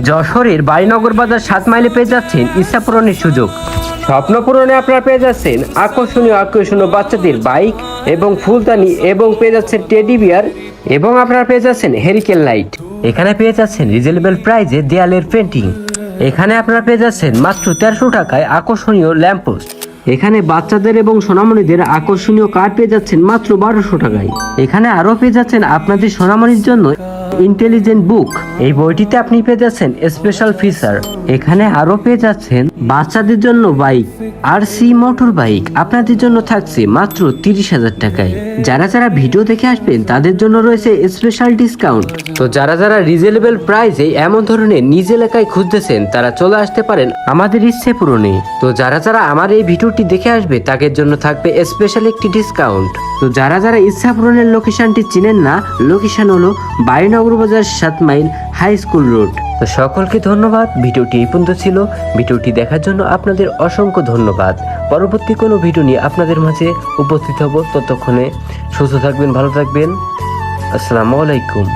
যশোরের বাড়িনগর বাজার 7 মাইলে পেয়ে যাচ্ছেন ইচ্ছা পূরণের সুযোগ। স্বপ্ন পূরণে আপনারা পেয়ে যাচ্ছেন আকর্ষণীয় বাচ্চাদের বাইক এবং ফুলদানি, এবং পেয়ে যাচ্ছেন টেডি বিয়ার, এবং আপনারা পেয়ে যাচ্ছেন হেরিকেন লাইট। এখানে পেয়ে যাচ্ছেন রিজনেবল প্রাইজে দেয়ালের পেন্টিং। এখানে আপনারা পেয়ে যাচ্ছেন মাত্র 1300 টাকায় আকর্ষণীয় ল্যাম্পপোস্ট। এখানে বাচ্চাদের এবং সোনামণিদের আকর্ষণীয় কার্ড পেয়ে যাচ্ছেন মাত্র 1200 টাকায়। এখানে আরো পেয়ে যাচ্ছেন আপনাদের সোনামণির জন্য ইন্টেলিজেন্ট বুক। এই বইটিতে আপনি পেয়ে যাচ্ছেন স্পেশাল ফিচার। এখানে আরো পেয়ে যাচ্ছেন বাচ্চাদের জন্য বাইক আর সি মোটর বাইক। আপনাদের জন্য থাকছে মাত্র 30,000 টাকায়। যারা যারা ভিডিও দেখে আসবেন তাদের জন্য রয়েছে স্পেশাল ডিসকাউন্ট। তো যারা যারা রিজনেবল প্রাইসে এমন ধরনের নিজ এলাকায় খুঁজতেছেন তারা চলে আসতে পারেন আমাদের ইচ্ছে পূরণে। তো যারা যারা আমার এই ভিডিওটি দেখে আসবে তাদের জন্য থাকবে স্পেশাল একটি ডিসকাউন্ট। তো যারা যারা ইচ্ছা পূরণের লোকেশনটি চিনেন না, লোকেশন হলো বাড়িনগর বাজার 7 মাইল হাই স্কুল রোড। তো সকলকে ধন্যবাদ। ভিডিওটি এই পর্যন্ত ছিল। ভিডিওটি দেখার জন্য আপনাদের অসংখ্য ধন্যবাদ। পরবর্তী কোনো ভিডিও নিয়ে আপনাদের মাঝে উপস্থিত হব। ততক্ষণে সুস্থ থাকবেন, ভালো থাকবেন। আসসালামু আলাইকুম।